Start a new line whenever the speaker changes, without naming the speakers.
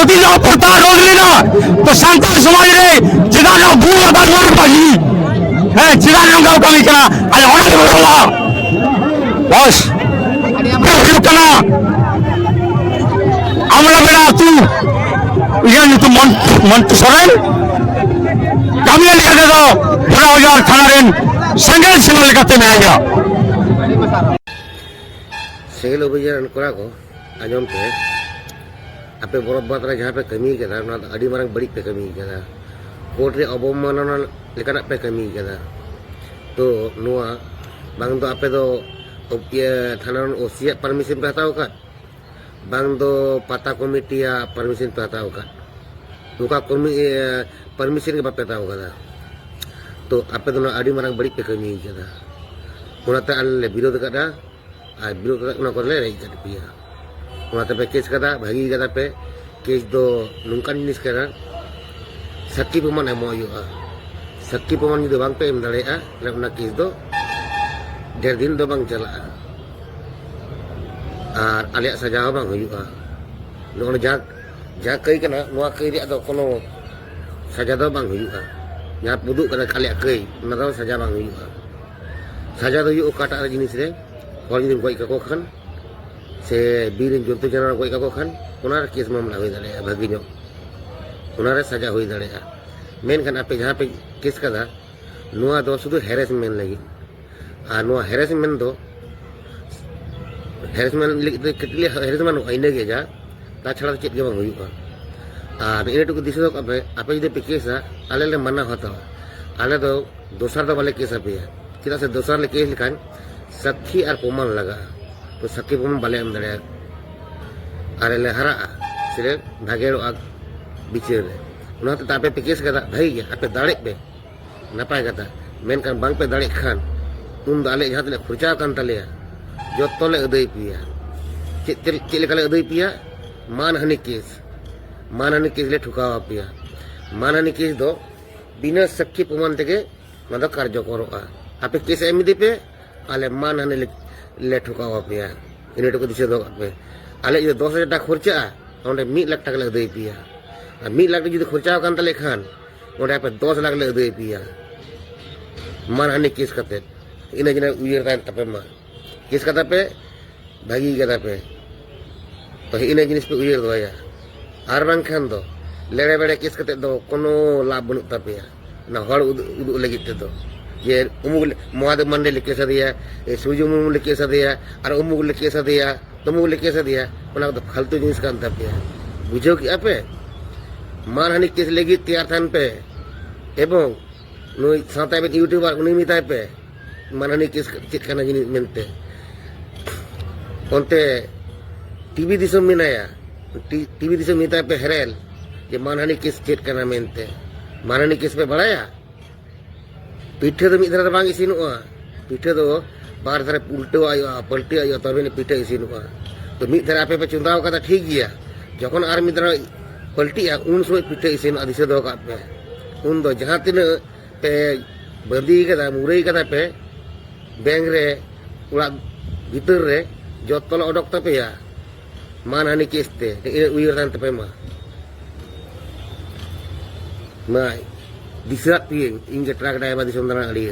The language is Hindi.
যদি তার রোজলি না তো সান্তাল সমাজ রে যেখানে ভুল আবার পারি হ্যাঁ যেখানে আমরা কমি কেনা আর অনেক বড় বস কেনা আমরা বেড়া তুই ইয়ানি তো মন্ত্র সরেন কামিয়া লিখে দে দো বড় বাজার থানা রেন संगल सिंह लेकाते में आया
सेगल अभियान करा को आजम पे आपे बरफ बातरा जहाँ पे कमी के ना अड़ी मारंग बड़ी पे कमी के कोर्ट रे अवमानना लेकिन पे कमी के तो नुआ बांग दो आपे दो थाना ओसिया परमिशन पे हताओ का बांग दो पता कमिटी या परमिशन पे हताओ का उनका परमिशन के बाप पे हताओ का तो आपे दोनों आड़ी मारंग बड़ी पे कमी के उनाते आले विरोध कदा आ विरोध कदा उना करले रही कर पिया उनाते पे केस कदा भागी कदा पे केस दो नुंकान जिनिस कदा सक्की प्रमाण एमो हुआ सक्की प्रमाण जुदि बांग पे एम दाड़ेया ले उना केस दो डेढ़ दिन दो बांग चला और आले सजा बांग हुआ नोन जा कई कना नोआ कई रे दो कोनो सजा दो बांग हुआ यहाँ पुदुक कदा खाली कई उना दो सजा बांग हुआ सजा दो यो काटा जिनिस रे हर जुदि गई काको खान से बीर जंतु जानवर गई काको खान उनार केस मामला हुई दाड़े भागी नो उनार सजा हुई दाड़े मेनखान आपे जहाँ पे केस कदा नुआ दो शुद्ध हेरेसमेंट लगी आ नुआ हेरेसमेंट दो हेरेसमेंट आईने के जा ता छड़ा चेक के बांग हुआ और इन टुकु दिस आपे आपे जुदि पे केसा आले ले मना होता आले दो दोसर दो वाले केस आपे चेदा से दोसर ले केस लिखान सखी और प्रमाण लगा तो सखी प्रमाण बाले एम दाड़े आरे ले हरा सिरे भागेरो आग बिचार रे उनाते तापे पे केस कदा भाई गया आपे दाड़े पे नपाय कदा मेनखान बांग पे दाड़े खान उन दाले जहां तले खर्चा कान तलेया जतो ले अदई पिया चे लेका ले अदई पिया मानहानि केस ले ठुकावा पिया मानहानि केस दो बिना सखी प्रमाण तेगे मद कार्यकरोआ आपे केस एम दी पे आले मानहानि ले ठुकावा पिया इन टुकु दिसे दो आपे आले जो 10,000 टाका खर्चा ओंडे 1 लाख टाका ले अदई पिया 1 लाख जुदि खर्चा कान तले खान ओंडे आपे 10 लाख ले अदई पिया मानहानि केस कते इन जने उयर तान तपे मा केस कता पे भागी कता पे तो इन जिनिस पे उयर दोया आर बांग खान दो लेड़े बेड़े केस कते दो कोनो लाभ बनु तपेया ना हड़ उदु लगित ते दो ये उमुग महादेव मंडल केस दिया सूर्य मुमुल केस दिया और उमुग केस दिया तमुग केस दिया उना तो फालतू जिनिस कान तपेया बुझो कि आपे मानहानि केस लगी तैयार थान पे एवं नुई साता पे यूट्यूबर उनी मिताय पे मानहानि केस चेक काना जिनिस मेनते ओनते टीवी दिसम मिनाया टीवी दिसम मिताय पे हेरेल ये मानहानि केस चेक काना मेनते मानहानि केस पे बड़ाया पीठे तो मिद बांग इसिनुआ पीठे तो बार धारे उल्टो आयो पलटी आयो तबे पीठे इसिनुआ तो मिद धारे आपे पे चुंदाव कदा ठीक गया जखन आर मिद धारे पलटी उन समय पीठे इसिन दिसे दो का पे उन दो जहां तीन पे बंदी कदा मुरई कदा पे बैंक रे उड़ा भीतर रे जतल ओडक तपेया मानहानि केस ते उयर तान तपे मा दिसरात पिए इंगे ट्रक ड्राइवर दिसम दाना अड़ी